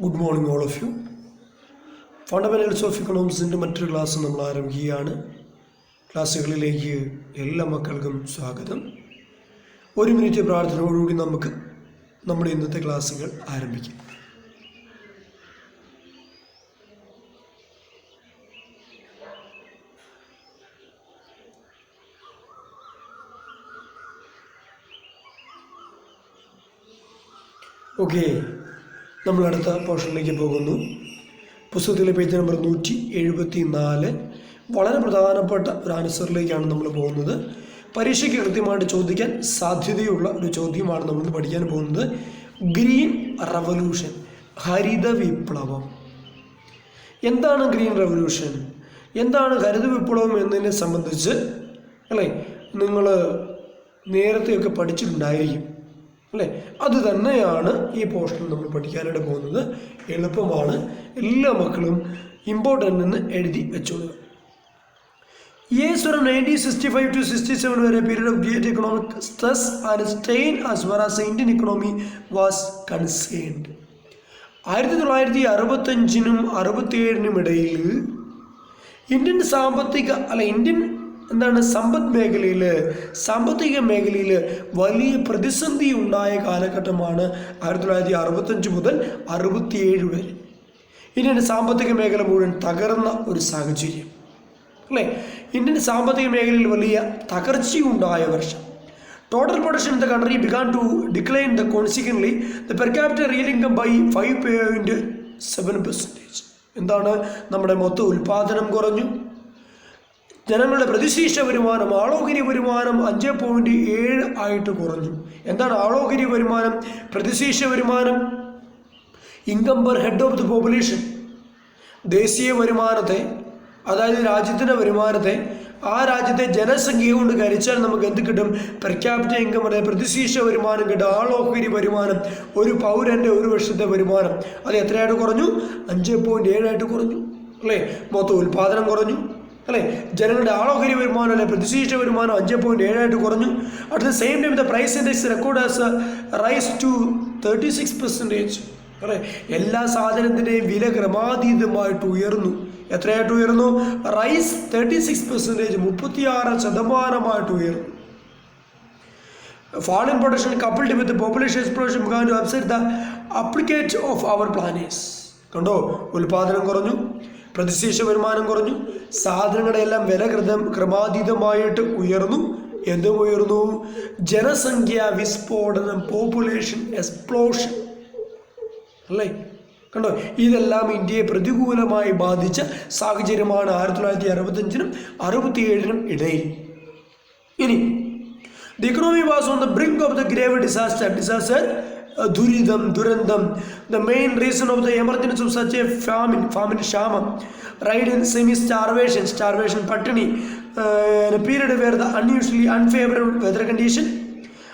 Good morning all of you. Fundamentals of Economicsന്റെ മറ്റൊരു class നമ്മൾ ആരംഭിക്കുകയാണ്. ക്ലാസ്സുകളിലേക്ക് എല്ലാ മക്കൾക്കും സ്വാഗതം. ഒരു മിനിറ്റ് പ്രാർത്ഥനയോടുകൂടി നമുക്ക് നമ്മുടെ ഇന്നത്തെ ക്ലാസ്സുകൾ ആരംഭിക്കാം. ഓക്കെ, നമ്മൾ അടുത്ത പോർഷനിലേക്ക് പോകുന്നു. പുസ്തകത്തിലെ പേജ് നമ്പർ 174. വളരെ പ്രധാനപ്പെട്ട ഒരു ആൻസറിലേക്കാണ് നമ്മൾ പോകുന്നത്. പരീക്ഷയ്ക്ക് കൃത്യമായിട്ട് ചോദിക്കാൻ സാധ്യതയുള്ള ഒരു ചോദ്യമാണ് നമ്മൾ പഠിക്കാൻ പോകുന്നത്. ഗ്രീൻ റവല്യൂഷൻ, ഹരിത വിപ്ലവം. എന്താണ് ഗ്രീൻ റവല്യൂഷൻ, എന്താണ് ഹരിത വിപ്ലവം എന്നതിനെ സംബന്ധിച്ച് അല്ലേ നിങ്ങൾ നേരത്തെയൊക്കെ പഠിച്ചിട്ടുണ്ടായിരിക്കും അല്ലേ. അത് തന്നെയാണ് ഈ പോർഷനിൽ നമ്മൾ പഠിക്കാനായിട്ട് പോകുന്നത്. എളുപ്പമാണ്, എല്ലാ മക്കളും ഇമ്പോർട്ടൻ്റ് എന്ന് എഴുതി വെച്ചോളുക. Years from 1965 to 67 were a period of great economic stress and strain as far as the Indian economy was concerned. 1965-നും 67-നും ഇടയിൽ ഇന്ത്യൻ സാമ്പത്തിക മേഖലയിൽ വലിയ പ്രതിസന്ധി ഉണ്ടായ കാലഘട്ടമാണ് 1965 മുതൽ 67 വരെ. ഇന്ത്യൻ സാമ്പത്തിക മേഖല മുഴുവൻ തകർന്ന ഒരു സാഹചര്യം അല്ലേ. ഇന്ത്യൻ സാമ്പത്തിക മേഖലയിൽ വലിയ തകർച്ചയുണ്ടായ വർഷം. Total production in the country began to decline consequently the per capita real income by 5.7%. എന്താണ്, നമ്മുടെ മൊത്തം ഉൽപാദനം കുറഞ്ഞു. ജനങ്ങളുടെ പ്രതിശീർഷ വരുമാനം, ആളോഹരി വരുമാനം 5.7 ആയിട്ട് കുറഞ്ഞു. എന്താണ് ആളോഹരി വരുമാനം, പ്രതിശീർഷ വരുമാനം? Income per head of the population. ദേശീയ വരുമാനത്തെ, അതായത് രാജ്യത്തിൻ്റെ വരുമാനത്തെ ആ രാജ്യത്തെ ജനസംഖ്യ കൊണ്ട് ഹരിച്ചാൽ നമുക്ക് എന്ത് കിട്ടും? പെർ ക്യാപിറ്റ ഇൻകം, അതായത് പ്രതിശീർഷ വരുമാനം കിട്ടും. ആളോഹരി വരുമാനം, ഒരു പൗരൻ്റെ ഒരു വർഷത്തെ വരുമാനം അത് എത്രയായിട്ട് കുറഞ്ഞു? 5.7 ആയിട്ട് കുറഞ്ഞു അല്ലേ. മൊത്തം ഉൽപാദനം കുറഞ്ഞു അല്ലേ. ജനങ്ങളുടെ ആളോഹരി വരുമാനം അല്ലെ പ്രതിശീർഷ വരുമാനം 5.7 ആയിട്ട് കുറഞ്ഞു. At the same time the price index record as rise to 36% അല്ലേ. എല്ലാ സാധനത്തിൻ്റെയും വില ക്രമാതീതമായിട്ട് ഉയർന്നു. എത്രയായിട്ട് ഉയർന്നു? റൈസ് 36%, 36% ഉയർന്നു. Fall in production coupled with the population explosion began to upset the appetite of our planners. കണ്ടോ, ഉൽപാദനം കുറഞ്ഞു, പ്രതിശീർഷ വരുമാനം കുറഞ്ഞു, സാധനങ്ങളുടെ എല്ലാം വില ക്രമാതീതമായിട്ട് ഉയർന്നു. എന്തും ഉയർന്നു? ജനസംഖ്യ വിസ്ഫോടനം, പോപ്പുലേഷൻ എക്സ്പ്ലോഷൻ അല്ലേ. കണ്ടോ, ഇതെല്ലാം ഇന്ത്യയെ പ്രതികൂലമായി ബാധിച്ച സാഹചര്യമാണ് 1965-നും 67-നും ഇടയിൽ. ഇനി the economy was on the brink of the grave disaster. ദുരന്തം. The main reason of the emergency of such a famine ക്ഷാമം, റൈഡ് ഇൻ സെമി സ്റ്റാർവേഷൻ പട്ടിണി, period where the unusually unfavourable weather condition,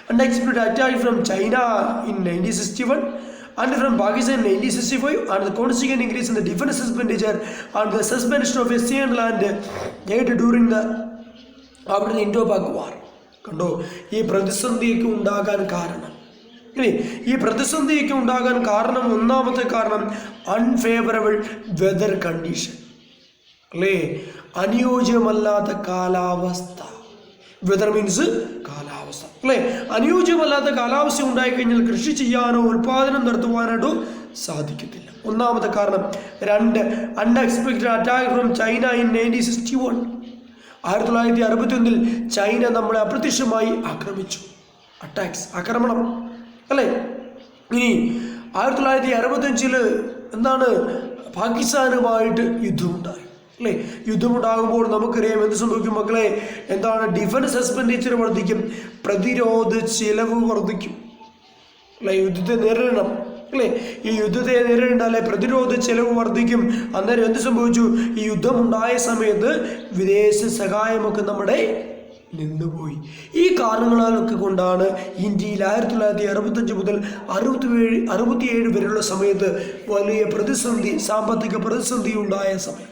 unexpected attack from China in 1961 and from Pakistan in 1965, and the consequent increase in the defense expenditure and the suspension of ASEAN land aid during the after the Indo-Pak war. കണ്ടോ, ഈ പ്രതിസന്ധിയൊക്കെ ഉണ്ടാകാൻ കാരണം ഒന്നാമത്തെ കാരണം unfavourable weather condition അല്ലേ. അനുയോജ്യമല്ലാത്ത കാലാവസ്ഥ. Weather means കാലാവസ്ഥ അല്ലേ. അനുയോജ്യമല്ലാത്ത കാലാവസ്ഥ ഉണ്ടായിക്കഴിഞ്ഞാൽ കൃഷി ചെയ്യാനോ ഉൽപാദനം നടത്തുവാനായിട്ടോ സാധിക്കത്തില്ല. ഒന്നാമത്തെ കാരണം. 2, unexpected attack from China in 1961. 1961 China നമ്മളെ അപ്രത്യക്ഷമായി ആക്രമിച്ചു. ആക്രമണം അല്ലേ. ഇനി 1965 എന്താണ്, പാകിസ്ഥാനുമായിട്ട് യുദ്ധമുണ്ടായി അല്ലേ. യുദ്ധമുണ്ടാകുമ്പോൾ നമുക്കറിയാം എന്ത് സംഭവിക്കും മക്കളെ. എന്താണ്, ഡിഫൻസ് എക്സ്പെൻഡിച്ചർ വർദ്ധിക്കും, പ്രതിരോധ ചിലവ് വർദ്ധിക്കും അല്ലെ. യുദ്ധത്തെ നേരിടണം അല്ലേ. ഈ യുദ്ധത്തെ നേരിടേണ്ടാലേ പ്രതിരോധ ചെലവ് വർദ്ധിക്കും. അന്നേരം എന്ത് സംഭവിച്ചു? ഈ യുദ്ധമുണ്ടായ സമയത്ത് വിദേശ സഹായമൊക്കെ നമ്മുടെ നിന്നുപോയി. ഈ കാരണങ്ങളൊക്കെ കൊണ്ടാണ് ഇന്ത്യയിൽ 1965 മുതൽ 67 വരെയുള്ള സമയത്ത് വലിയ സാമ്പത്തിക പ്രതിസന്ധി ഉണ്ടായ സമയം.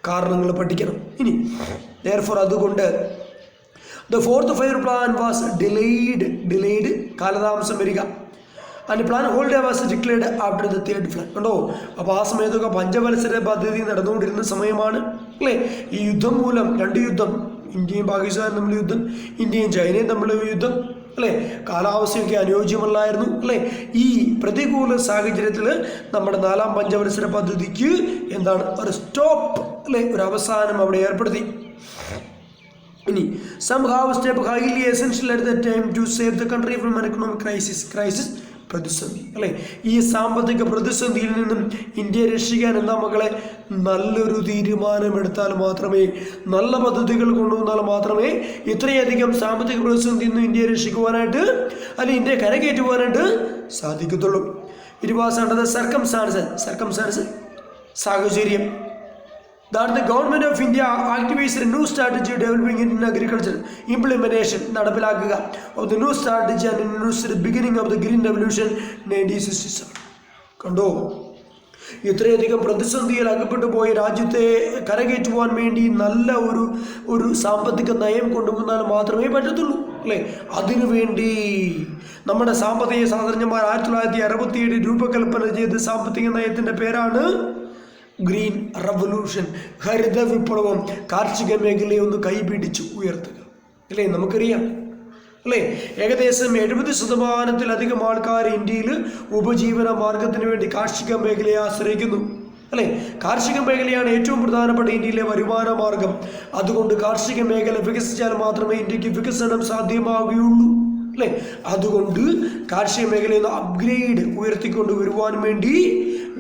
കാരണങ്ങൾ പഠിക്കണം. ഇനി അതുകൊണ്ട് The fourth five-year plan was delayed കാലതാമസം വരിക. And plan holiday was declared after the third flood. കണ്ടോ, അപ്പോൾ ആ സമയത്തൊക്കെ പഞ്ചവത്സര പദ്ധതി നടന്നുകൊണ്ടിരുന്ന സമയമാണ് അല്ലേ. ഈ യുദ്ധം മൂലം, രണ്ട് യുദ്ധം, ഇന്ത്യയും പാകിസ്ഥാനും തമ്മിൽ യുദ്ധം, ഇന്ത്യയും ചൈനയും തമ്മിലുള്ള യുദ്ധം അല്ലേ, കാലാവസ്ഥയൊക്കെ അനുയോജ്യമല്ലായിരുന്നു അല്ലേ. ഈ പ്രതികൂല സാഹചര്യത്തിൽ നമ്മുടെ 4ാം പഞ്ചവത്സര പദ്ധതിക്ക് എന്താണ് ഒരു സ്റ്റോപ്പ് അല്ലേ, ഒരു അവസാനം അവിടെ ഏർപ്പെടുത്തി. ഇനി somehow step highly essential at that time to save the country from an economic crisis പ്രതിസന്ധി അല്ലേ. ഈ സാമ്പത്തിക പ്രതിസന്ധിയിൽ നിന്നും ഇന്ത്യയെ രക്ഷിക്കാൻ എന്താ മക്കളെ, നല്ലൊരു തീരുമാനമെടുത്താൽ മാത്രമേ, നല്ല പദ്ധതികൾ കൊണ്ടുവന്നാൽ മാത്രമേ ഇത്രയധികം സാമ്പത്തിക പ്രതിസന്ധിയിൽ നിന്നും ഇന്ത്യയെ രക്ഷിക്കുവാനായിട്ട് അല്ലെങ്കിൽ ഇന്ത്യയെ കരകയറ്റുവാനായിട്ട് സാധിക്കത്തുള്ളൂ. It was under the circumstances സാഹചര്യം that the government of India activates a new strategy developing in agriculture, implementation നടപ്പിലാക്കുക of the new strategy and announced the beginning of the green revolution 1967. കണ്ടോ, ഇത്രയധികം പ്രതിസന്ധിയിൽ അകപ്പെട്ടു പോയ രാജ്യത്തെ കരകയറ്റുവാൻ വേണ്ടി നല്ല ഒരു സാമ്പത്തിക നയം കൊണ്ടുവന്നാൽ മാത്രമേ പറ്റത്തുള്ളൂ അല്ലേ. അതിനുവേണ്ടി നമ്മുടെ സാമ്പത്തിക ശാസ്ത്രജ്ഞന്മാർ 1967 രൂപകൽപ്പന ചെയ്ത സാമ്പത്തിക നയത്തിൻ്റെ പേരാണ് ഗ്രീൻ റവല്യൂഷൻ. ഹരിത വിപ്ലവം. കാർഷിക മേഖലയെ ഒന്ന് കൈപിടിച്ച് ഉയർത്തുക അല്ലേ. നമുക്കറിയാം അല്ലേ, ഏകദേശം 70% ആൾക്കാർ ഇന്ത്യയിൽ ഉപജീവന മാർഗത്തിന് വേണ്ടി കാർഷിക മേഖലയെ ആശ്രയിക്കുന്നു അല്ലേ. കാർഷിക മേഖലയാണ് ഏറ്റവും പ്രധാനപ്പെട്ട ഇന്ത്യയിലെ വരുമാന മാർഗം. അതുകൊണ്ട് കാർഷിക മേഖല വികസിച്ചാൽ മാത്രമേ ഇന്ത്യക്ക് വികസനം സാധ്യമാവുകയുള്ളൂ അല്ലേ. അതുകൊണ്ട് കാർഷിക മേഖലയിൽ നിന്ന് അപ്ഗ്രേഡ് ഉയർത്തിക്കൊണ്ട് വരുവാൻ വേണ്ടി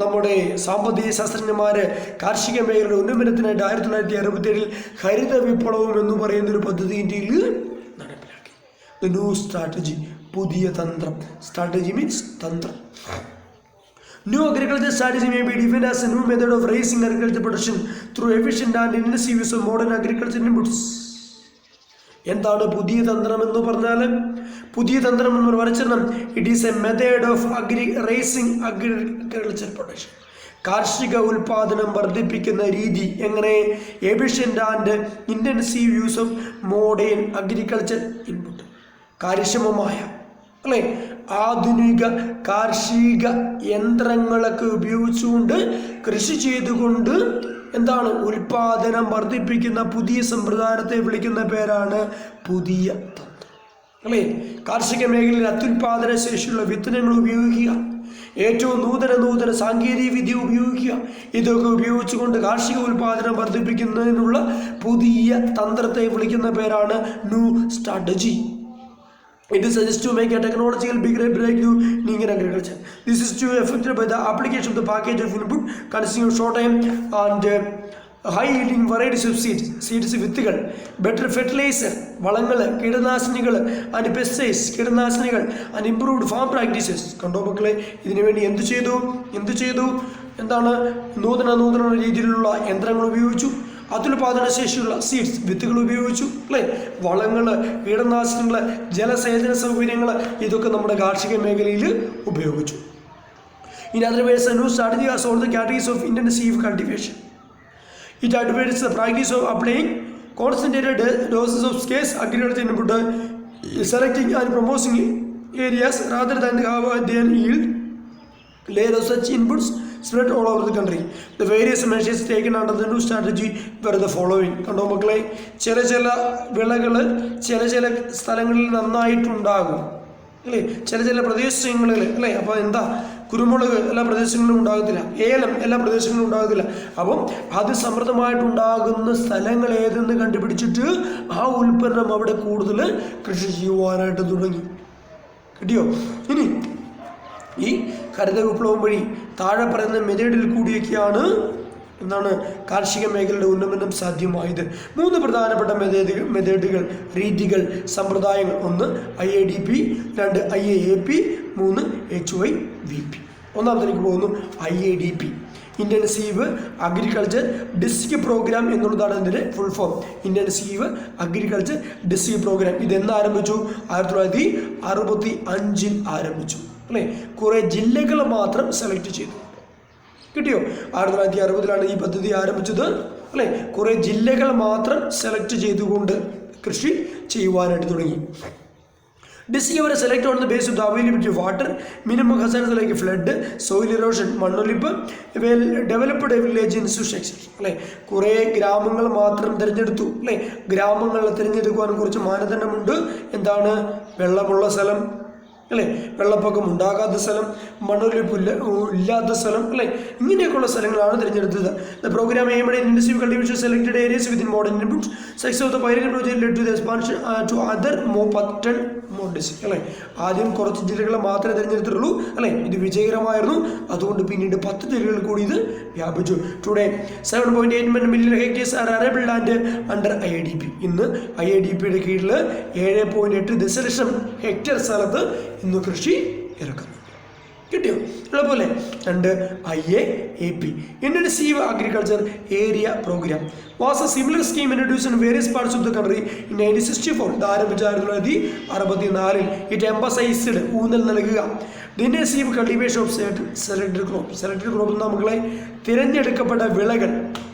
നമ്മുടെ സാമ്പത്തിക ശാസ്ത്രജ്ഞന്മാർ കാർഷിക മേഖലയുടെ ഉന്നമനത്തിനായിട്ട് 1967 ഹരിത വിപ്ലവം എന്ന് പറയുന്നൊരു പദ്ധതി ഇന്ത്യയിൽ നടപ്പിലാക്കി. ദ ന്യൂ സ്ട്രാറ്റജി, പുതിയ തന്ത്രം. സ്ട്രാറ്റജി മീൻസ് തന്ത്രം. New agriculture strategy may be defined as a new method of raising agriculture production through efficient and intensive use of modern agriculture inputs. എന്താണ് പുതിയ തന്ത്രം എന്ന് പറഞ്ഞാൽ? പുതിയ തന്ത്രം എന്ന് പറഞ്ഞാൽ it is a method of raising agriculture production. കാർഷിക ഉൽപാദനം വർദ്ധിപ്പിക്കുന്ന രീതി. എങ്ങനെ? Efficient and intensive use of modern agriculture input. കാര്യക്ഷമമായ അല്ലേ ആധുനിക കാർഷിക യന്ത്രങ്ങളൊക്കെ ഉപയോഗിച്ചുകൊണ്ട് കൃഷി ചെയ്തുകൊണ്ട് എന്താണ് ഉൽപാദനം വർദ്ധിപ്പിക്കുന്ന പുതിയ സമ്പ്രദായത്തെ വിളിക്കുന്ന പേരാണ് പുതിയ തന്ത്രം അല്ലേ. കാർഷിക മേഖലയിൽ അത്യുൽപാദന ശേഷിയുള്ള വിത്തനങ്ങൾ ഉപയോഗിക്കുക, ഏറ്റവും നൂതന സാങ്കേതിക വിദ്യ ഉപയോഗിക്കുക. ഇതൊക്കെ ഉപയോഗിച്ചുകൊണ്ട് കാർഷിക ഉൽപാദനം വർദ്ധിപ്പിക്കുന്നതിനുള്ള പുതിയ തന്ത്രത്തെ വിളിക്കുന്ന പേരാണ് new strategy. It is suggested to make a technological breakthrough in Indian agriculture. This is to effected by the application of the package of input consisting of short time and high yielding varieties of seeds വിത്തുകൾ, better fertilizer വളങ്ങൾ, കീടനാശിനികൾ and pesticides കീടനാശിനികൾ and improved farm practices. കണ്ടോ മക്കളെ, ഇതിനുവേണ്ടി എന്ത് ചെയ്തു? എന്താണ് നൂതന രീതിയിലുള്ള യന്ത്രങ്ങൾ ഉപയോഗിച്ചു, അത്യുൽപാദന ശേഷിയുള്ള സീഡ്സ് വിത്തുകൾ ഉപയോഗിച്ചു അല്ലേ, വളങ്ങൾ, കീടനാശിനികൾ, ജലസേചന സൗകര്യങ്ങൾ, ഇതൊക്കെ നമ്മുടെ കാർഷിക മേഖലയിൽ ഉപയോഗിച്ചു. In other words, a new strategy has all the categories of intensive cultivation. It advocates the practice of applying concentrated doses of scarce agricultural input, selecting and promoting areas rather than have their yield layer of such inputs spread all over the country. The various measures taken under the new strategy were the following. കണ്ടോ മക്കളെ, ചില വിളകൾ ചില സ്ഥലങ്ങളിൽ നന്നായിട്ടുണ്ടാകും അല്ലേ, ചില പ്രദേശങ്ങളിൽ അല്ലേ. അപ്പോൾ എന്താ, കുരുമുളക് എല്ലാ പ്രദേശങ്ങളിലും ഉണ്ടാകത്തില്ല, ഏലം എല്ലാ പ്രദേശങ്ങളിലും ഉണ്ടാകത്തില്ല. അപ്പം അത് സമൃദ്ധമായിട്ടുണ്ടാകുന്ന സ്ഥലങ്ങൾ ഏതെന്ന് കണ്ടുപിടിച്ചിട്ട് ആ ഉൽപ്പന്നം അവിടെ കൂടുതൽ കൃഷി ചെയ്യുവാനായിട്ട് തുടങ്ങി. കിട്ടിയോ? ഇനി ഈ ഹരിത വിപ്ലവം വഴി താഴെ പറയുന്ന മെത്തേഡിൽ കൂടിയൊക്കെയാണ് എന്താണ് കാർഷിക മേഖലയുടെ ഉന്നമനം സാധ്യമായത്. 3 പ്രധാനപ്പെട്ട മെത്തേഡുകൾ, രീതികൾ, സമ്പ്രദായങ്ങൾ. 1 IADP, 2 IAAP, 3 HYVP. ഒന്നാമത്തേക്ക് പോകുന്നു IADP, intensive agriculture district program എന്നുള്ളതാണ് ഇതിൻ്റെ full form. Intensive agriculture district program. ഇതെന്ന് ആരംഭിച്ചു? 1965 ആരംഭിച്ചു അല്ലേ. കുറേ ജില്ലകൾ മാത്രം സെലക്ട് ചെയ്തു. കിട്ടിയോ? 1960 ഈ പദ്ധതി ആരംഭിച്ചത് അല്ലേ. കുറേ ജില്ലകൾ മാത്രം സെലക്ട് ചെയ്തുകൊണ്ട് കൃഷി ചെയ്യുവാനായിട്ട് തുടങ്ങി. Discover select on the base of the availability of water, minimum hazards like flood, soil erosion, മണ്ണൊലിപ്പ്, well developed village institution etcetera. അല്ലേ, കുറേ ഗ്രാമങ്ങൾ മാത്രം തിരഞ്ഞെടുത്തു. അല്ലേ, ഗ്രാമങ്ങൾ തിരഞ്ഞെടുക്കുവാൻ കുറച്ച് മാനദണ്ഡമുണ്ട്. എന്താണ്? വെള്ളമുള്ള സ്ഥലം, അല്ലേ, വെള്ളപ്പൊക്കം ഉണ്ടാകാത്ത സ്ഥലം, മണ്ണൊലിപ്പ് ഇല്ലാത്ത സ്ഥലം, അല്ലേ, ഇങ്ങനെയൊക്കെയുള്ള സ്ഥലങ്ങളാണ് തിരഞ്ഞെടുത്തത്. The programme aimed at intensive cultivation selected areas within modern inputs. Success of the pilot project led to the expansion to other പത്തൺ മോർ ഡിസ്ട്രിക്ട്. അല്ലേ, ആദ്യം കുറച്ച് ജില്ലകൾ മാത്രമേ തിരഞ്ഞെടുത്തിട്ടുള്ളൂ. അല്ലേ, ഇത് വിജയകരമായിരുന്നു. അതുകൊണ്ട് പിന്നീട് 10 ജില്ലകൾ കൂടി ഇത് വ്യാപിച്ചു. Today 7.8 million hectares are arable land under IADP. ഇന്ന് IADPയുടെ കീഴിൽ 7.8 ദശലക്ഷം ഹെക്ടർ സ്ഥലത്ത് ഇന്ന് കൃഷി ഇറക്കുന്നു. കിട്ടിയോ? അതുപോലെ 2 IAAP intensive agriculture area program was a similar scheme introduced in various parts of the country in 1964. ഇത് ആരംഭിച്ച 1964. ഇറ്റ് എംഫസൈസ്ഡ്, ഊന്നൽ നൽകുക, the intensive cultivation of selected crop. Selected crop നമ്മളെ തിരഞ്ഞെടുക്കപ്പെട്ട വിളകൾ,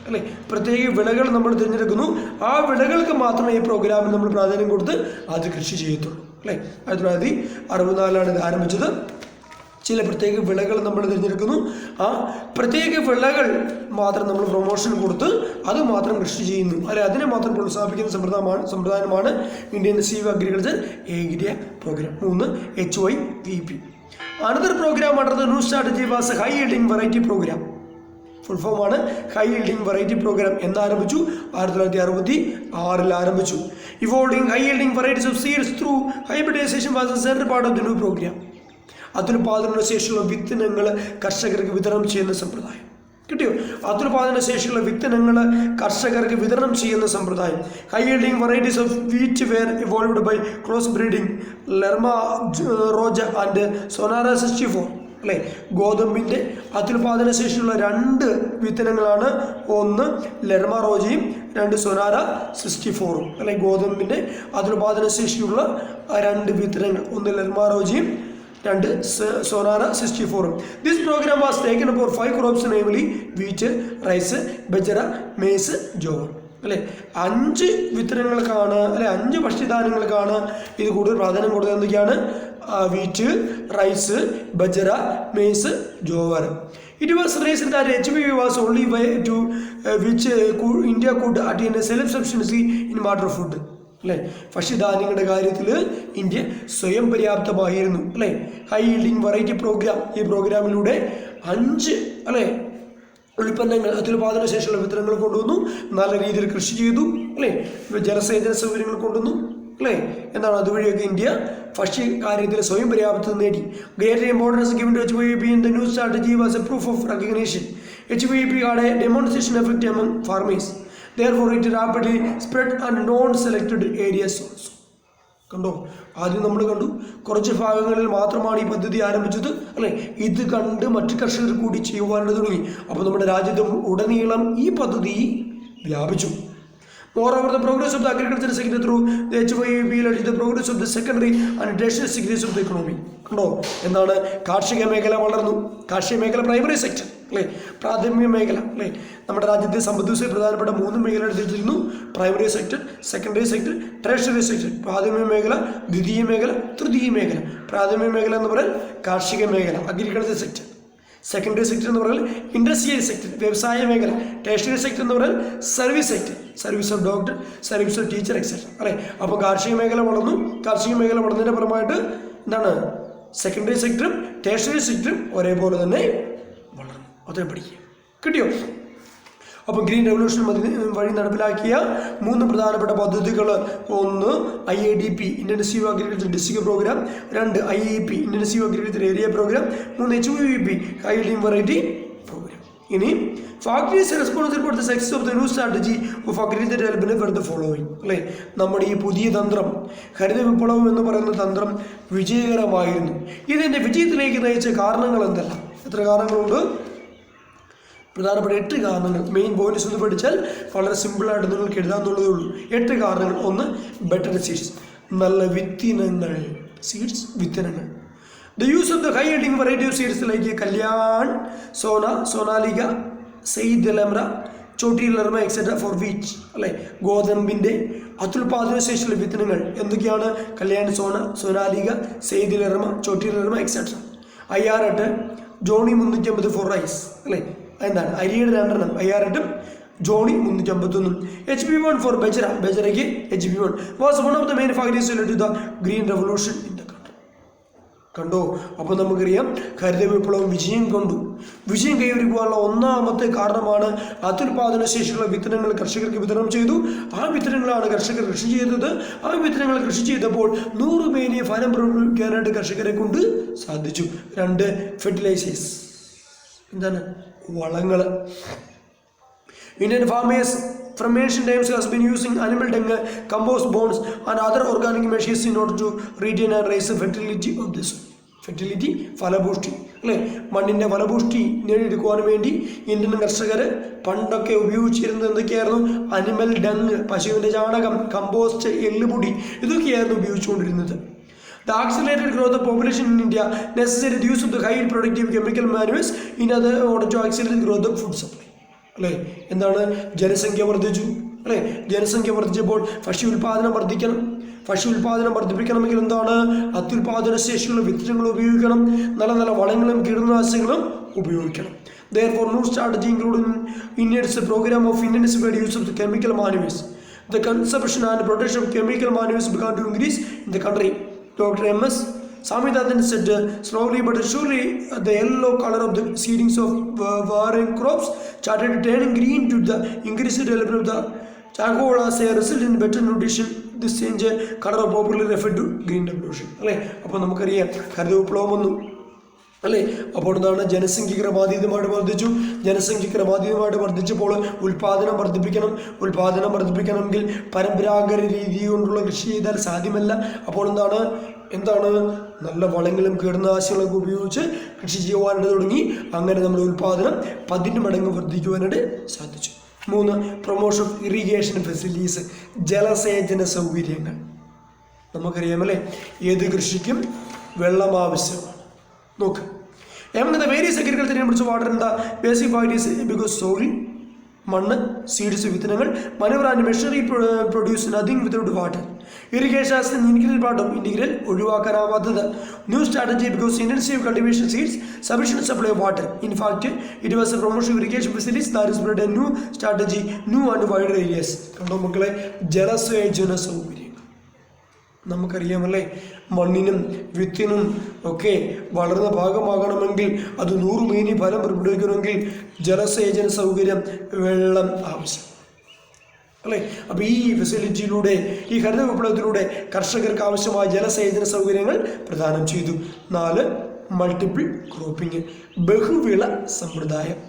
അല്ലേ, പ്രത്യേക വിളകൾ നമ്മൾ തിരഞ്ഞെടുക്കുന്നു. ആ വിളകൾക്ക് മാത്രമേ ഈ പ്രോഗ്രാമിൽ നമ്മൾ പ്രാധാന്യം കൊടുത്ത് അത് കൃഷി ചെയ്യത്തുള്ളൂ. അല്ലേ, 1964 ഇത് ആരംഭിച്ചത്. ചില പ്രത്യേക വിളകൾ നമ്മൾ തിരഞ്ഞെടുക്കുന്നു. ആ പ്രത്യേക വിളകൾ മാത്രം നമ്മൾ പ്രൊമോഷൻ കൊടുത്ത് അത് മാത്രം കൃഷി ചെയ്യുന്നു. അല്ലെ, അതിനെ മാത്രം പ്രോത്സാഹിപ്പിക്കുന്ന സമ്പ്രദായമാണ് intensive agriculture area programme. 3 HYVP. Another programme under the new strategy was high yielding variety programme. Full ഫോമാണ് ഹൈ യീൽഡിംഗ് വെറൈറ്റി പ്രോഗ്രാം. എന്നാരംഭിച്ചു? 1966 ആരംഭിച്ചു. Evolving high yielding varieties of seeds through hybridisation was a central part of the new programme. അത്യുൽപാദന ശേഷിയുള്ള വിത്തിനങ്ങൾ കർഷകർക്ക് വിതരണം ചെയ്യുന്ന സമ്പ്രദായം. കിട്ടിയോ? അത്യുൽപാദന ശേഷിയുള്ള വിത്തിനങ്ങൾ കർഷകർക്ക് വിതരണം ചെയ്യുന്ന സമ്പ്രദായം. High yielding varieties of wheat were evolved by cross breeding Lerma Rojo and Sonora 64. അല്ലേ, ഗോതമ്പിൻ്റെ അത്യുൽപാദന ശേഷിയുള്ള 2 വിത്തനങ്ങളാണ്. 1 ലെർമ റോജയും 2 സൊനാര 64. അല്ലെ, ഗോതമ്പിൻ്റെ അത്യുൽപാദന ശേഷിയുള്ള 2 വിത്തനങ്ങൾ, 1 ലെർമ റോജയും 2 Sonora 64. This programme was taken for 5 crops, namely wheat, rice, bajra, maize, jowar. അല്ലേ, 5 വിത്തനങ്ങൾക്കാണ്, അല്ലെ 5 ഭക്ഷ്യധാന്യങ്ങൾക്കാണ് ഇത് കൂടുതൽ പ്രാധാന്യം കൊടുത്തത്. എന്തൊക്കെയാണ്? Wheat, rice, bajra, maize, jowar. It was reasoned that HYV was only way to which India could attain a self-sufficiency in matter of food. അല്ലേ, ഭക്ഷ്യധാന്യങ്ങളുടെ കാര്യത്തിൽ India സ്വയം പര്യാപ്തമായിരുന്നു. അല്ലേ, ഹൈ യീൽഡിംഗ് വെറൈറ്റി പ്രോഗ്രാം, ഈ പ്രോഗ്രാമിലൂടെ 5 അല്ലേ ഉൽപ്പന്നങ്ങൾ, അത്യുൽപാദന ശേഷിയുള്ള വിത്തനങ്ങൾ കൊണ്ടുവന്നു. നല്ല രീതിയിൽ കൃഷി ചെയ്തു. അല്ലേ, ജലസേചന സൗകര്യങ്ങൾ കൊണ്ടുവന്നു. അല്ലേ, എന്താണ്? അതുവഴിയൊക്കെ ഇന്ത്യ ഭക്ഷ്യ കാര്യത്തിൽ സ്വയം പര്യാപ്തത നേടി. Greater importance given to HYV in the new strategy was a proof of recognition. HYV had a demonstration effect among farmers. Therefore, it rapidly spread and non-selected areas also. കണ്ടോ? ആദ്യം നമ്മൾ കണ്ടു കുറച്ച് ഭാഗങ്ങളിൽ മാത്രമാണ് ഈ പദ്ധതി ആരംഭിച്ചത്. അല്ലേ, ഇത് കണ്ട് മറ്റു കർഷകർ കൂടി ചെയ്യുവാനായിട്ട് തുടങ്ങി. അപ്പോൾ നമ്മുടെ രാജ്യത്ത് ഉടനീളം ഈ പദ്ധതി വ്യാപിച്ചു. Moreover, the progress of the agricultural sector through the HYV led to the progress of the secondary and tertiary sectors of the economy. കണ്ടോ? എന്താണ്? കാർഷിക മേഖല വളർന്നു. കാർഷിക മേഖല പ്രൈമറി സെക്ടർ, അല്ലേ, പ്രാഥമിക മേഖല. അല്ലേ, നമ്മുടെ രാജ്യത്തെ സമ്പദ്വ്യവസ്ഥയിൽ പ്രധാനപ്പെട്ട 3 മേഖലകൾ തിരിച്ചിരുന്നു. Primary sector, secondary sector, tertiary sector. പ്രാഥമിക മേഖല, ദ്വിതീയ മേഖല, തൃതീയ മേഖല. പ്രാഥമിക മേഖല എന്ന് പറഞ്ഞാൽ കാർഷിക മേഖല, അഗ്രികൾച്ചർ സെക്ടർ. സെക്കൻഡറി സെക്ടർ എന്ന് പറഞ്ഞാൽ ഇൻഡസ്ട്രിയൽ സെക്ടർ, വ്യവസായ മേഖല. ടെറിഷറി സെക്ടർ എന്ന് പറഞ്ഞാൽ service sector, service of doctor, service of teacher etcetera. അല്ലേ, അപ്പോൾ കാർഷിക മേഖല വളർന്നു. കാർഷിക മേഖല വളർന്നതിൻ്റെ ഫലമായിട്ട് എന്താണ്? സെക്കൻഡറി സെക്ടറും ടെറിഷറി സെക്ടറും ഒരേപോലെ തന്നെ വളർന്നു. അത്രയും പഠിക്കുക. കിട്ടിയോ? അപ്പോൾ ഗ്രീൻ റെവല്യൂഷൻ വഴി നടപ്പിലാക്കിയ 3 പ്രധാനപ്പെട്ട പദ്ധതികൾ: 1 IADP intensive agriculture district programme, 2 IAP intensive agriculture area programme, 3 HYVP high yielding variety programme. ഇനി factories responsible for the success of the new strategy of agriculture development for the following. അല്ലേ, നമ്മുടെ ഈ പുതിയ തന്ത്രം, ഹരിത വിപ്ലവം എന്ന് പറയുന്ന തന്ത്രം വിജയകരമായിരുന്നു. ഇതിൻ്റെ വിജയത്തിലേക്ക് നയിച്ച കാരണങ്ങൾ എന്തെല്ലാം? എത്ര കാരണങ്ങളുണ്ട്? പ്രധാനപ്പെട്ട 8 കാരണങ്ങൾ. മെയിൻ പോയിന്റ്സ് ഒന്ന് പഠിച്ചാൽ വളരെ സിമ്പിളായിട്ട് നിങ്ങൾക്ക് എഴുതാമെന്നുള്ളതേ ഉള്ളൂ. 8 കാരണങ്ങൾ. 1 ബെറ്റർ സീഡ്സ്, നല്ല വിത്തിനങ്ങൾ. സീഡ്സ്, വിത്തിനങ്ങൾ. The use of the high yielding variety of seeds like Kalyan, Sona, Sonalika, Safed Lerma, Chhoti Lerma etcetera four wheat അല്ലേ. ഗോതമ്പിൻ്റെ അത്യുൽപാദന ശേഷിയുള്ള വിത്തനങ്ങൾ എന്തൊക്കെയാണ്? Kalyan സോണ, സോനാലിക, Safed Lerma, Chhoti Lerma etcetera. IR8 ജോണി 350 ഫോർ റൈസ് അല്ലേ. എന്താണ് അരിയുടെ 2 IR8 ജോണി 351. HB1 ഫോർ ബജറ, ബജറയ്ക്ക് HB1 was one of the main factors related to the green revolution in the country. കണ്ടോ? അപ്പോൾ നമുക്കറിയാം ഹരിത വിപ്ലവം വിജയം കൈവരിക്കുവാനുള്ള ഒന്നാമത്തെ കാരണമാണ് അത്യുൽപാദന ശേഷിയുള്ള വിത്തനങ്ങൾ കർഷകർക്ക് വിതരണം ചെയ്തു. ആ വിത്തനങ്ങളാണ് കർഷകർ കൃഷി ചെയ്തത്. ആ വിത്തനങ്ങൾ കൃഷി ചെയ്തപ്പോൾ 100 മേനി ഫലം പ്രകടിപ്പിക്കാനായിട്ട് കർഷകരെ കൊണ്ട് സാധിച്ചു. 2 ഫെർട്ടിലൈസേഴ്സ്, എന്താണ് വളങ്ങൾ. Indian farmers from ancient times has been using animal dung, compost bones and other organic measures in order to retain and raise the fertility of the soil. Fertility, ഫലപുഷ്ടി അല്ലേ. മണ്ണിൻ്റെ ഫലപുഷ്ടി നേടിയെടുക്കുവാൻ വേണ്ടി ഇന്ത്യൻ കർഷകർ പണ്ടൊക്കെ ഉപയോഗിച്ചിരുന്നത് എന്തൊക്കെയായിരുന്നു? അനിമൽ ഡങ്, പശുവിൻ്റെ ചാണകം, കമ്പോസ്റ്റ്, എല്ലുപൊടി, ഇതൊക്കെയായിരുന്നു ഉപയോഗിച്ചുകൊണ്ടിരുന്നത്. The accelerated growth of population in India necessitated the use of the high productive chemical manures in order to accelerate the growth of food supply. അല്ലേ. എന്താണ്? ജനസംഖ്യ വർദ്ധിച്ചു അല്ലേ. ജനസംഖ്യ വർദ്ധിച്ചപ്പോൾ ഭക്ഷ്യ ഉൽപാദനം വർദ്ധിക്കണം. ഭക്ഷ്യ ഉൽപാദനം വർദ്ധിപ്പിക്കണമെങ്കിൽ എന്താണ്? അത്യുൽപാദന ശേഷിയുള്ള വിത്തനങ്ങൾ ഉപയോഗിക്കണം. നല്ല നല്ല വളങ്ങളും കീടനാശിനികളും ഉപയോഗിക്കണം. Therefore, new strategy including India's program of intensified use of the chemical manures. The consumption and production of chemical manures began to increase in the country. Dr. M.S. Swaminathan said, slowly but surely the yellow color of the seedings of varying crops started turning green to the increased development of the charcoal as a result in better nutrition. This change color of popularly referred to green revolution. അല്ലേ. അപ്പോൾ നമുക്കറിയാം ഹരിത വിപ്ലവം വന്നു അല്ലേ. അപ്പോൾ എന്താണ്? ജനസംഖ്യ ക്രമാതീതമായിട്ട് വർദ്ധിച്ചു. ജനസംഖ്യ ക്രമാതീതമായിട്ട് വർദ്ധിച്ചപ്പോൾ ഉൽപാദനം വർദ്ധിപ്പിക്കണം. ഉൽപാദനം വർദ്ധിപ്പിക്കണമെങ്കിൽ പരമ്പരാഗത രീതി കൊണ്ടുള്ള കൃഷി ചെയ്താൽ സാധ്യമല്ല. അപ്പോൾ എന്താണ് നല്ല വളങ്ങളും കീടനാശിനികളൊക്കെ ഉപയോഗിച്ച് കൃഷി ചെയ്യുവാനായിട്ട് തുടങ്ങി. അങ്ങനെ നമ്മുടെ ഉൽപാദനം 10 മടങ്ങ് വർദ്ധിക്കുവാനായിട്ട് സാധിച്ചു. 3 പ്രൊമോഷൻ ഓഫ് ഇറിഗേഷൻ ഫെസിലിറ്റീസ്, ജലസേചന സൗകര്യങ്ങൾ. നമുക്കറിയാമല്ലേ ഏത് കൃഷിക്കും വെള്ളം ആവശ്യമാണ്. നോക്ക്, among the various agriculture inputs of water in the basic factors because soil, മണ്ണ്, seeds, വിത്തനങ്ങൾ, manure and machinery produce nothing without water. Irrigation is an integral part of integral ഒഴിവാക്കാനാവാത്തത്. New strategy because intensive cultivation seeds sufficient supply of water. In fact, it was a promotion of irrigation facilities that is spread a new strategy, new and wider areas. കണ്ടോ മക്കളെ, ജലസേചന സൗകര്യം. നമുക്കറിയാമല്ലേ മണ്ണിനും വിത്തിനും ഒക്കെ വളർന്ന ഭാഗമാകണമെങ്കിൽ അത് 100 മേനി ഫലം പുറപ്പെടുവിക്കണമെങ്കിൽ ജലസേചന സൗകര്യം, വെള്ളം ആവശ്യം അല്ലേ. അപ്പോൾ ഈ ഫെസിലിറ്റിയിലൂടെ, ഈ ഹരിത വിപ്ലവത്തിലൂടെ കർഷകർക്ക് ആവശ്യമായ ജലസേചന സൗകര്യങ്ങൾ പ്രദാനം ചെയ്തു. 4 മൾട്ടിപ്പിൾ ക്രോപ്പിംഗ്, ബഹുവിള സമ്പ്രദായം.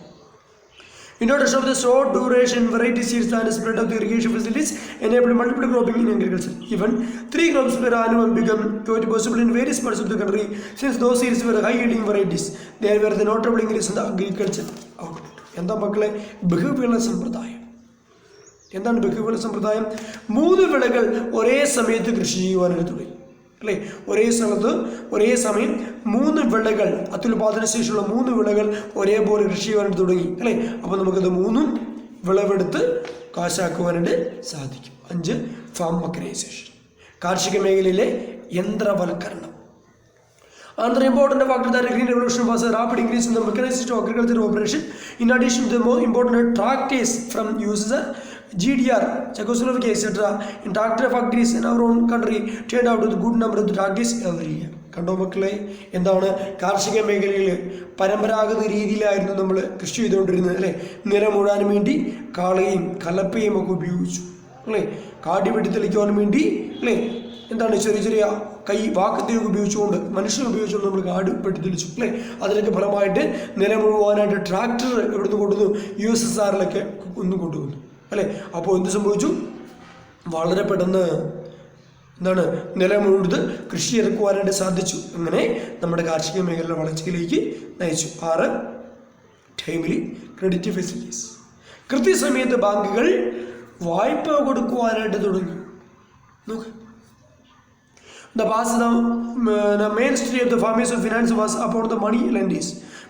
In order to show the short duration variety seeds and spread of the irrigation facilities enable multiple cropping in agriculture. Even 3 crops per annum become quite possible in various parts of the country since those seeds were high yielding varieties. There were the notable increase in the agriculture output. എന്താ മക്കളെ ബഹുവിള സമ്പ്രദായം? എന്താണ് ബഹുവിള സമ്പ്രദായം? 3 വിളകൾ ഒരേ സമയത്ത് കൃഷി ചെയ്യുവാനായിട്ട് തുടങ്ങി അല്ലേ. ഒരേ സ്ഥലത്ത് ഒരേ സമയം 3 വിളകൾ, അത്യുൽപാദന ശേഷിയുള്ള 3 വിളകൾ ഒരേപോലെ കൃഷി ചെയ്യാനായിട്ട് തുടങ്ങി അല്ലേ. അപ്പോൾ നമുക്കത് 3 വിളവെടുത്ത് കാശാക്കുവാനായിട്ട് സാധിക്കും. 5 ഫാം മെക്കനൈസേഷൻ, കാർഷിക മേഖലയിലെ യന്ത്രവൽക്കരണം. Another important factor that the Green Revolution was a rapid increase in the mechanization of agricultural operation. In addition to the more important tractors from USSR, GDR, Czechoslovakia, etc., in tractor factories in our own country turned out with a good number of tractors every year. കണ്ടോ മക്കളെ, എന്താണ് കാർഷിക മേഖലയിൽ പരമ്പരാഗത രീതിയിലായിരുന്നു നമ്മൾ കൃഷി ചെയ്തുകൊണ്ടിരുന്നത് അല്ലേ. നിലമുഴാൻ വേണ്ടി കാളയും കലപ്പയും ഒക്കെ ഉപയോഗിച്ചു അല്ലേ. കാടി വെട്ടി തെളിക്കുവാൻ വേണ്ടി അല്ലേ എന്താണ് ചെറിയ വാക്കത്തിയൊക്കെ ഉപയോഗിച്ചുകൊണ്ട്, മനുഷ്യനെ ഉപയോഗിച്ചുകൊണ്ട് നമ്മൾ കാട് വെട്ടി തെളിച്ചു അല്ലേ. അതിനൊക്കെ ഫലമായിട്ട് നിലമുഴുവാനായിട്ട് ട്രാക്ടർ എവിടുന്ന് കൊണ്ടുവന്നു? USSRലൊക്കെ ഒന്ന് കൊണ്ടുവന്നു അല്ലേ. അപ്പോൾ എന്ത് സംഭവിച്ചു? വളരെ പെട്ടെന്ന് എന്താണ് നിലമുഴുത് കൃഷി ഇറക്കുവാനായിട്ട് സാധിച്ചു. അങ്ങനെ നമ്മുടെ കാർഷിക മേഖലയുടെ വളർച്ചയിലേക്ക് നയിച്ചു. 6 ടൈംലി ക്രെഡിറ്റ് ഫെസിലിറ്റീസ്, കൃത്യസമയത്ത് ബാങ്കുകൾ വായ്പ കൊടുക്കുവാനായിട്ട് തുടങ്ങി. നോക്ക്, the main street of the formation of finance was upon the money lenders.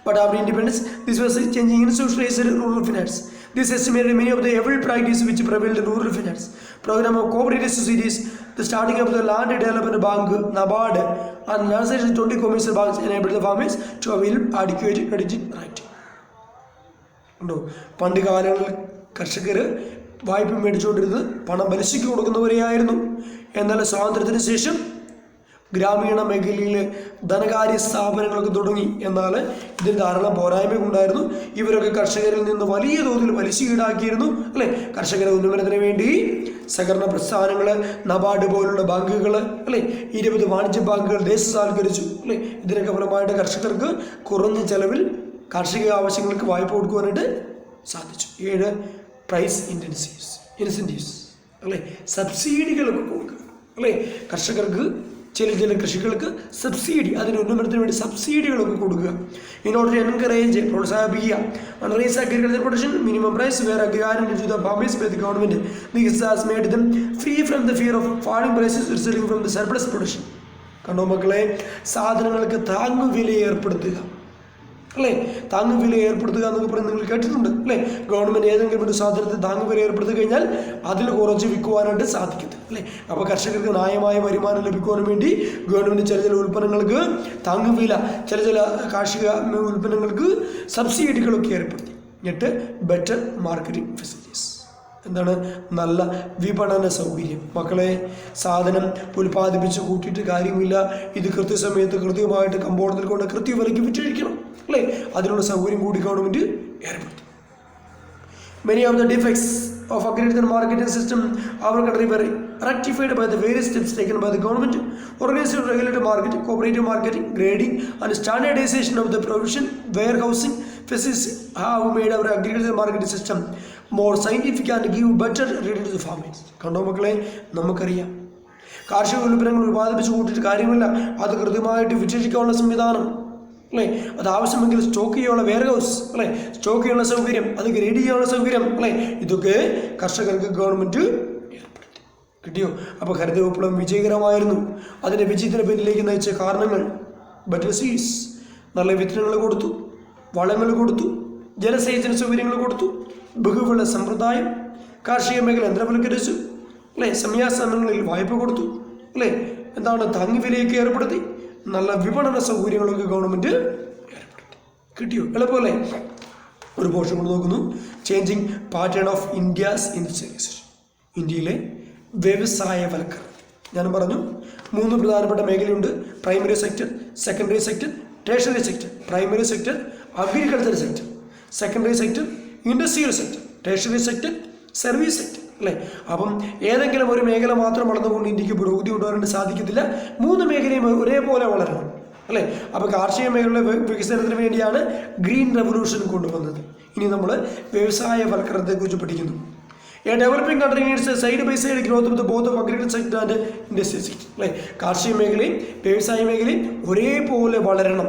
But after independence, this was changing institutionalized rural finance. This estimated many of the evil practices which prevailed in rural finance. Program of cooperative societies, the starting of the Land Development Bank, NABARD, and lancing 20 commercial banks enabled the farmers to avail adequate credit right. പണ്ട് കാലങ്ങളിൽ കർഷകർ വായ്പ മേടിച്ചുകൊണ്ടിരുന്നത് പണം പലിശയ്ക്ക് കൊടുക്കുന്നവരെയായിരുന്നു. എന്നാൽ സ്വാതന്ത്ര്യത്തിന് ശേഷം ഗ്രാമീണ മേഖലയിലെ ധനകാര്യ സ്ഥാപനങ്ങളൊക്കെ തുടങ്ങി. എന്നാൽ ഇതിന് ധാരാളം പോരായ്മകളുണ്ടായിരുന്നു. ഇവരൊക്കെ കർഷകരിൽ നിന്ന് വലിയ തോതിൽ പലിശ ഈടാക്കിയിരുന്നു, അല്ലേ? കർഷകരുടെ ഉന്നമനത്തിന് വേണ്ടി സഹകരണ പ്രസ്ഥാനങ്ങൾ, നബാർഡ് പോലുള്ള ബാങ്കുകൾ, അല്ലേ, 20 വാണിജ്യ ബാങ്കുകൾ ദേശസാൽക്കരിച്ചു, അല്ലേ? ഇതിനൊക്കെ ഫലമായിട്ട് കർഷകർക്ക് കുറഞ്ഞ ചെലവിൽ കാർഷിക ആവശ്യങ്ങൾക്ക് വായ്പ കൊടുക്കുവാനായിട്ട് സാധിച്ചു. 7 പ്രൈസ് ഇൻസെൻറ്റീവ്സ്, അല്ലേ? സബ്സിഡികളൊക്കെ കൊടുക്കുക, അല്ലേ? കർഷകർക്ക് ചില കൃഷികൾക്ക് സബ്സിഡി, അതിന് ഉന്നമനത്തിന് വേണ്ടി സബ്സിഡികളൊക്കെ കൊടുക്കുക. ഇൻ ഓർഡർ ടു എൻകറേജ്, പ്രോത്സാഹിപ്പിക്കുക. Raise agriculture production minimum price were guaranteed to the farmers by the government. This has made them free from the fear of falling prices resulting from the surplus production. കണ്ടോ മക്കളെ, സാധനങ്ങൾക്ക് താങ്ങുവില ഏർപ്പെടുത്തുക, അല്ലേ? താങ്ങുവില ഏർപ്പെടുത്തുക എന്നൊക്കെ പറഞ്ഞ് നിങ്ങൾ കേട്ടിട്ടുണ്ട്, അല്ലേ? ഗവൺമെൻറ് ഏതെങ്കിലും ഒരു സാധനത്തിന് താങ്ങുവില ഏർപ്പെടുത്തി കഴിഞ്ഞാൽ അതിൽ കുറച്ച് വിൽക്കുവാനായിട്ട് സാധിക്കത്തില്ല, അല്ലേ? അപ്പോൾ കർഷകർക്ക് ന്യായമായ വരുമാനം ലഭിക്കുവാൻ വേണ്ടി ഗവൺമെൻറ് ചില ഉൽപ്പന്നങ്ങൾക്ക് താങ്ങുവില, ചില കാർഷിക ഉൽപ്പന്നങ്ങൾക്ക് സബ്സിഡികളൊക്കെ ഏർപ്പെടുത്തി. 8 ബെറ്റർ മാർക്കറ്റിംഗ് ഫെസിലിറ്റീസ്. എന്താണ്? നല്ല വിപണന സൗകര്യം. മക്കളെ, സാധനം ഉൽപ്പാദിപ്പിച്ച് കൂട്ടിയിട്ട് കാര്യമില്ല, ഇത് കൃത്യസമയത്ത് കൃത്യമായിട്ട് കമ്പോളത്തിൽ കൊണ്ട് കൃത്യവിലയ്ക്ക് വിറ്റഴിക്കണം, അല്ലേ? അതിനുള്ള സൗകര്യം കൂടി ഗവൺമെൻറ് ഏർപ്പെടുത്തി. Many of the defects of agricultural marketing system our country were rectified by the various steps taken by the government. Organized regulated marketing, cooperative marketing, grading and standardization of the provision, warehousing facilities have made our agricultural marketing system more scientific and give better return to the farmers. കണ്ടോ മക്കളെ, നമുക്കറിയാം കാർഷിക ഉൽപ്പന്നങ്ങൾ ഉൽപ്പാദിപ്പിച്ച് കൂട്ടിയിട്ട് കാര്യമില്ല, അത് കൃത്യമായിട്ട് വിറ്റഴിക്കാനുള്ള സംവിധാനം, അല്ലേ? അത് ആവശ്യമെങ്കിൽ സ്റ്റോക്ക് ചെയ്യാനുള്ള വെയർഹൗസ്, അല്ലേ? സ്റ്റോക്ക് ചെയ്യാനുള്ള സൗകര്യം, അത് ഗ്രേഡ് ചെയ്യാനുള്ള സൗകര്യം, അല്ലേ? ഇതൊക്കെ കർഷകർക്ക് ഗവൺമെൻറ് ഏർപ്പെടുത്തി. കിട്ടിയോ? അപ്പോൾ ഹരിത വിപ്ലവം വിജയകരമായിരുന്നു. അതിൻ്റെ വിജയത്തിന് പിന്നിലേക്ക് നയിച്ച കാരണങ്ങൾ: ബെറ്റർ സീഡ്സ്, നല്ല വിത്തനങ്ങൾ കൊടുത്തു, വളങ്ങൾ കൊടുത്തു, ജലസേചന സൗകര്യങ്ങൾ കൊടുത്തു, ബഹുവിള സമ്പ്രദായം, കാർഷിക മേഖല യന്ത്രവൽക്കരിച്ചു, അല്ലേ? സമയാസമയങ്ങളിൽ വായ്പ കൊടുത്തു, അല്ലേ? എന്താണ്? താങ്ങുവിലയൊക്കെ ഏർപ്പെടുത്തി, നല്ല വിപണന സൗകര്യങ്ങളൊക്കെ ഗവൺമെൻറ് ഏർപ്പെടുത്തി. കിട്ടിയോ? എളുപ്പമല്ലേ? ഒരു പോർഷൻ കൊണ്ട് നോക്കുന്നു. Changing pattern of India's industrialisation. ഇന്ത്യയിലെ വ്യവസായവൽക്കരണം. ഞാൻ പറഞ്ഞു 3 പ്രധാനപ്പെട്ട മേഖലയുണ്ട്: primary sector, secondary sector, tertiary sector. Primary sector agriculture sector, secondary sector industrial sector, tertiary sector service sector, അല്ലേ? അപ്പം ഏതെങ്കിലും ഒരു മേഖല മാത്രം വളർന്നുകൊണ്ട് ഇന്ത്യക്ക് പുരോഗതി കൊണ്ടുവരാൻ സാധിക്കത്തില്ല. 3 മേഖലയും ഒരേപോലെ വളരണം, അല്ലേ? അപ്പോൾ കാർഷിക മേഖലയുടെ വികസനത്തിന് വേണ്ടിയാണ് ഗ്രീൻ റെവല്യൂഷൻ കൊണ്ടുവന്നത്. ഇനി നമ്മൾ വ്യവസായവൽക്കരണത്തെക്കുറിച്ച് പഠിക്കുന്നു. A developing country needs a side by side growth of both of agriculture sector and industry sector, അല്ലേ? കാർഷിക മേഖലയും വ്യവസായ മേഖലയും ഒരേപോലെ വളരണം.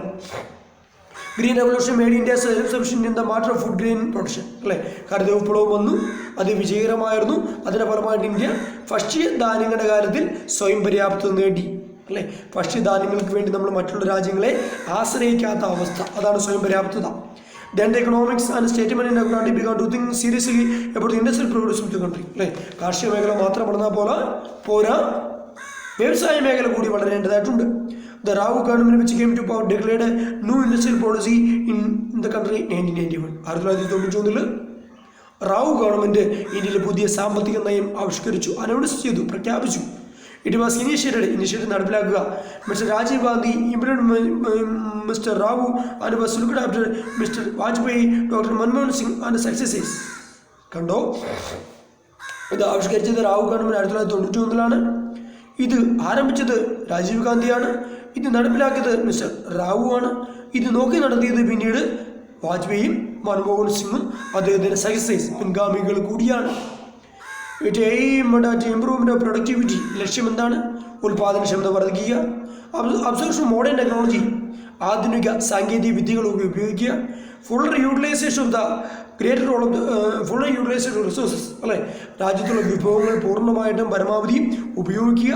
Green revolution made India self sufficient in the matter of food grain production, അല്ലേ? ഹരിത വിപ്ലവം വന്നു, അത് വിജയകരമായിരുന്നു. അതിൻ്റെ ഫലമായിട്ട് ഇന്ത്യ ഭക്ഷ്യധാന്യങ്ങളുടെ കാര്യത്തിൽ സ്വയം പര്യാപ്തത നേടി, അല്ലേ? ഭക്ഷ്യധാന്യങ്ങൾക്ക് വേണ്ടി നമ്മൾ മറ്റുള്ള രാജ്യങ്ങളെ ആശ്രയിക്കാത്ത അവസ്ഥ, അതാണ് സ്വയം പര്യാപ്തത. Then the economics and statement in the country began to think seriously about the industrial progress of the country, അല്ലേ? കാർഷിക മേഖല മാത്രം വളർന്നാൽ പോരാ, വ്യവസായ മേഖല കൂടി വളരേണ്ടതായിട്ടുണ്ട്. The Rao government which came to power declared a new industrial policy in the country 1991. 1991 Rao government ഇന്ത്യയിലെ പുതിയ സാമ്പത്തിക നയം ആവിഷ്കരിച്ചു, അനൗൺസ് ചെയ്തു, പ്രഖ്യാപിച്ചു. ഇറ്റ് വാസ് ഇനിഷ്യേറ്റഡ് നടപ്പിലാക്കുക. Mister Rajiv Gandhi mister Rao and was looked after mister Vajpayee, doctor Manmohan Singh and successors. കണ്ടോ? ഇത് ആവിഷ്കരിച്ചത് റാവു ഗവൺമെൻറ് 1991 ഇത് ആരംഭിച്ചത് രാജീവ് ഗാന്ധിയാണ്, ഇത് നടപ്പിലാക്കിയത് മിസ്റ്റർ റാവു ആണ്, ഇത് നോക്കി നടത്തിയത് പിന്നീട് വാജ്പേയിയും മൻമോഹൻ സിംഗും അദ്ദേഹത്തിൻ്റെ സക്സസേഴ്സ് പിൻഗാമികൾ കൂടിയാണ്. It aimed at improvement of productivity. ലക്ഷ്യം എന്താണ്? ഉൽപാദനക്ഷമത വർദ്ധിക്കുക. അബ്സോർപ്ഷൻ മോഡേൺ ടെക്നോളജി, ആധുനിക സാങ്കേതിക വിദ്യകൾ ഉപയോഗിക്കുക. Full utilisation of the greater role of full utilisation of resources, അല്ലേ? രാജ്യത്തുള്ള വിഭവങ്ങൾ പൂർണ്ണമായിട്ടും പരമാവധി ഉപയോഗിക്കുക.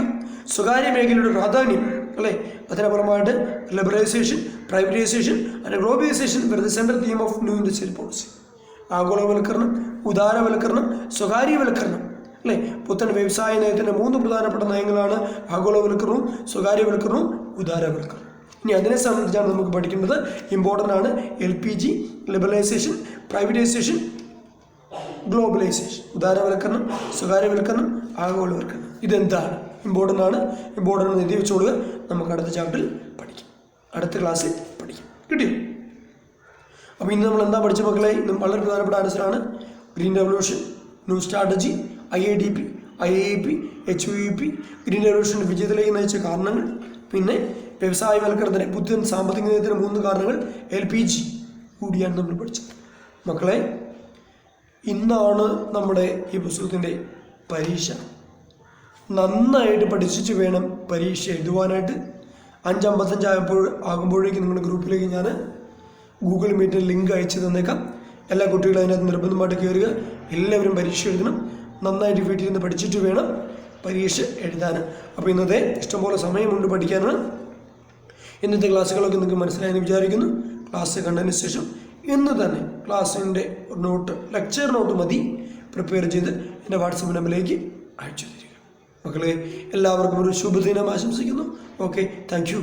സ്വകാര്യ മേഖലയുടെ പ്രാധാന്യം അല്ലേ? അതിനപ്പുറമായിട്ട് liberalisation, privatisation and globalisation were the central theme of new industrial policy. ആഗോളവൽക്കരണം, ഉദാരവൽക്കരണം, സ്വകാര്യവൽക്കരണം, അല്ലേ? പുത്തൻ വ്യവസായ നയത്തിൻ്റെ 3 പ്രധാനപ്പെട്ട നയങ്ങളാണ് ആഗോളവൽക്കരണവും, സ്വകാര്യവൽക്കരണവും, ഉദാരവൽക്കരണം. ഇനി അതിനെ സംബന്ധിച്ചാണ് നമുക്ക് പഠിക്കേണ്ടത്. ഇമ്പോർട്ടൻ്റ് ആണ് LPG, ലിബറലൈസേഷൻ, പ്രൈവറ്റൈസേഷൻ, ഗ്ലോബലൈസേഷൻ. ഉദാരവൽക്കരണം, സ്വകാര്യവൽക്കരണം, ആഗോളവൽക്കരണം. ഇതെന്താണ്? ഇമ്പോർട്ടൻ്റ് ആണ്. ഇമ്പോർട്ടൻ്റ് എഴുതി വെച്ചോളുക. നമുക്ക് അടുത്ത ചാപ്റ്ററിൽ പഠിക്കാം, അടുത്ത ക്ലാസ്സിൽ പഠിക്കാം. കിട്ടിയോ? അപ്പോൾ ഇന്ന് നമ്മൾ എന്താ പഠിച്ച മക്കളെ? ഇന്ന് വളരെ പ്രധാനപ്പെട്ട ആൻസറാണ്. Green revolution, new strategy, IIDP, IIP, HUEP, green റെവല്യൂഷൻ്റെ വിജയത്തിലേക്ക് നയിച്ച കാരണങ്ങൾ, പിന്നെ വ്യവസായവൽക്കരണത്തിന് പുത്തൻ സാമ്പത്തിക നയത്തിന് 3 കാരണങ്ങൾ, LPG കൂടിയാണ് നമ്മൾ പഠിച്ചത്. മക്കളെ, ഇന്നാണ് നമ്മുടെ ഈ പുസ്തകത്തിൻ്റെ പരീക്ഷ. നന്നായിട്ട് പഠിച്ചിട്ട് വേണം പരീക്ഷ എഴുതുവാനായിട്ട്. 5:55 ആകുമ്പോഴേക്കും നിങ്ങളുടെ ഗ്രൂപ്പിലേക്ക് ഞാൻ ഗൂഗിൾ മീറ്റിൽ ലിങ്ക് അയച്ചു തന്നേക്കാം. എല്ലാ കുട്ടികളും അതിനകത്ത് നിർബന്ധമായിട്ട് കയറുക. എല്ലാവരും പരീക്ഷ എഴുതണം. നന്നായിട്ട് വീട്ടിൽ നിന്ന് പഠിച്ചിട്ട് വേണം പരീക്ഷ എഴുതാൻ. അപ്പോൾ ഇന്നത്തെ ഇഷ്ടംപോലെ സമയമുണ്ട് പഠിക്കാനാണ്. ഇന്നത്തെ ക്ലാസ്സുകളൊക്കെ നിങ്ങൾക്ക് മനസ്സിലായെന്ന് വിചാരിക്കുന്നു. ക്ലാസ് കണ്ടതിന് ശേഷം ഇന്ന് തന്നെ ക്ലാസ്സിൻ്റെ നോട്ട്, ലെക്ചർ നോട്ട് മതി, പ്രിപ്പയർ ചെയ്ത് എൻ്റെ വാട്സപ്പ് നമ്പറിലേക്ക് അയച്ചു തരിക. മക്കളെ, എല്ലാവർക്കും ഒരു ശുഭദിനം ആശംസിക്കുന്നു. Okay, thank you.